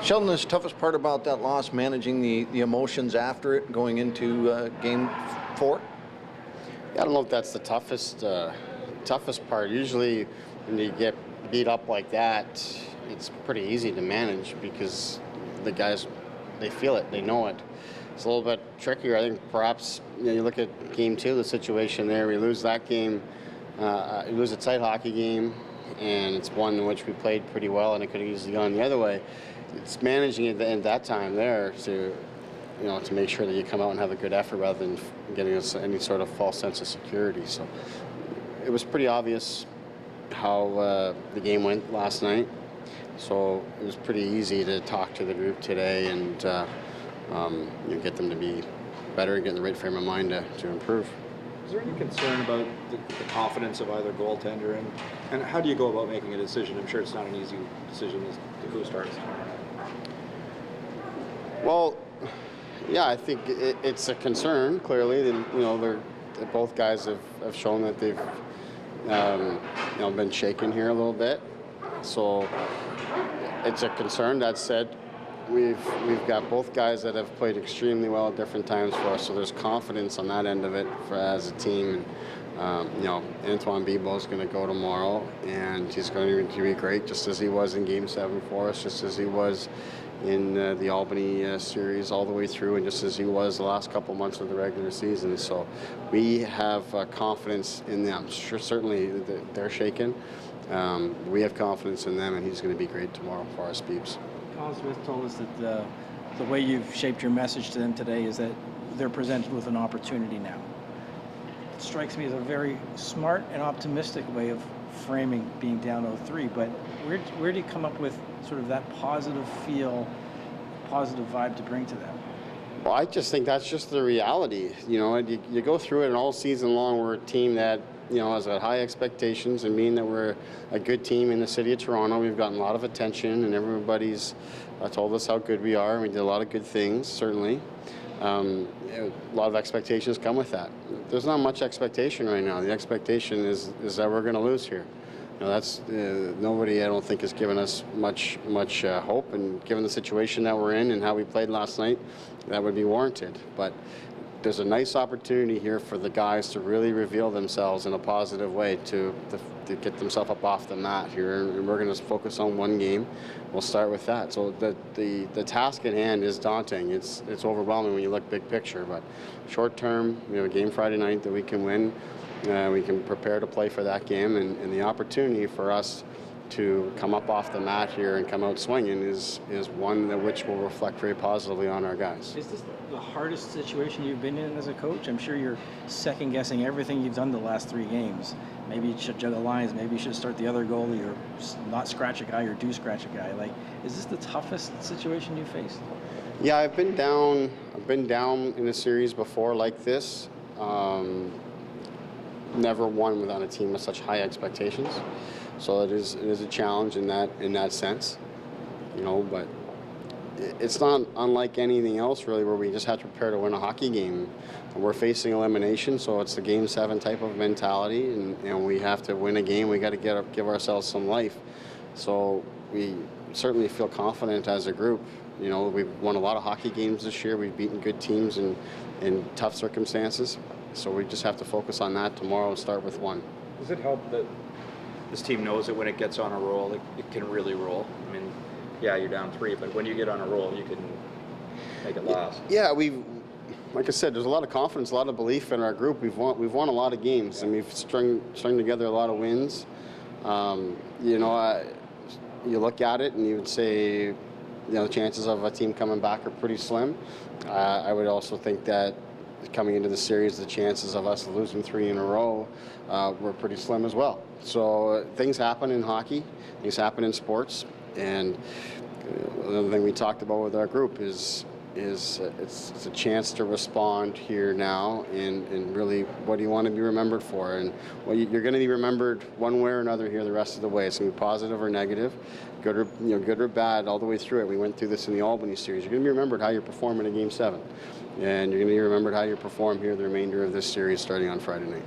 Sheldon, the toughest part about that loss, managing the emotions after it, going into Game 4? I don't know if that's the toughest part. Usually when you get beat up like that, it's pretty easy to manage because the guys, they feel it, they know it. It's a little bit trickier. I think perhaps you look at Game 2, the situation there, we lose that game, we lose a tight hockey game, and it's one in which we played pretty well, and it could have easily gone the other way. It's managing it at that time there to make sure that you come out and have a good effort rather than getting any sort of false sense of security. So it was pretty obvious how the game went last night. So it was pretty easy to talk to the group today and get them to be better and get in the right frame of mind to improve. Is there any concern about the confidence of either goaltender, and how do you go about making a decision? I'm sure it's not an easy decision as to who starts. Well, yeah, I think it's a concern. Clearly, both guys have shown that they've been shaken here a little bit. So it's a concern. That said, we've got both guys that have played extremely well at different times for us. So there's confidence on that end of it as a team. And Antoine Bibeau is going to go tomorrow, and he's going to be great, just as he was in Game 7 for us, just as he was in the Albany series all the way through, and just as he was the last couple months of the regular season. So we have confidence in them. Certainly they're shaken. We have confidence in them, and he's going to be great tomorrow for us, Beeps. Colin Smith told us that the way you've shaped your message to them today is that they're presented with an opportunity now. It strikes me as a very smart and optimistic way of framing being down 0-3, but where do you come up with sort of that positive feel, positive vibe to bring to them? Well, I just think that's just the reality. You go through it, and all season long we're a team that has got high expectations, and mean that we're a good team in the city of Toronto. We've gotten a lot of attention, and everybody's told us how good we are, and we did a lot of good things, certainly. A lot of expectations come with that. There's not much expectation right now. The expectation is that we're going to lose here. That's nobody, I don't think, has given us much hope, and given the situation that we're in and how we played last night, that would be warranted. But there's a nice opportunity here for the guys to really reveal themselves in a positive way, to get themselves up off the mat here, and we're going to focus on one game. We'll start with that. So the task at hand is daunting. It's overwhelming when you look big picture, but short term, we have a game Friday night that we can win. We can prepare to play for that game, and the opportunity for us to come up off the mat here and come out swinging is one that which will reflect very positively on our guys. Is this the hardest situation you've been in as a coach? I'm sure you're second-guessing everything you've done the last 3 games. Maybe you should juggle lines. Maybe you should start the other goalie, or not scratch a guy, or do scratch a guy. Is this the toughest situation you faced? Yeah, I've been down in a series before like this. Never won without a team with such high expectations. So it is a challenge in that sense, but it's not unlike anything else really, where we just have to prepare to win a hockey game. And we're facing elimination, so it's the Game 7 type of mentality, and we have to win a game. We got to give ourselves some life. So we certainly feel confident as a group. We've won a lot of hockey games this year. We've beaten good teams in tough circumstances. So we just have to focus on that tomorrow and start with one. Does it help that this team knows that when it gets on a roll, it can really roll? I mean, yeah, you're down 3, but when you get on a roll, you can make it last. Yeah, like I said, there's a lot of confidence, a lot of belief in our group. We've won a lot of games, and we've strung together a lot of wins. You look at it and you would say, the chances of a team coming back are pretty slim. I would also think that coming into the series, the chances of us losing 3 in a row were pretty slim as well. So things happen in hockey, things happen in sports, and another thing we talked about with our group is it's a chance to respond here now, and really, what do you want to be remembered for? And you're going to be remembered one way or another here the rest of the way. It's going to be positive or negative, good or bad, all the way through it. We went through this in the Albany series. You're going to be remembered how you're performing in Game 7. And you're going to be remembered how you perform here the remainder of this series starting on Friday night.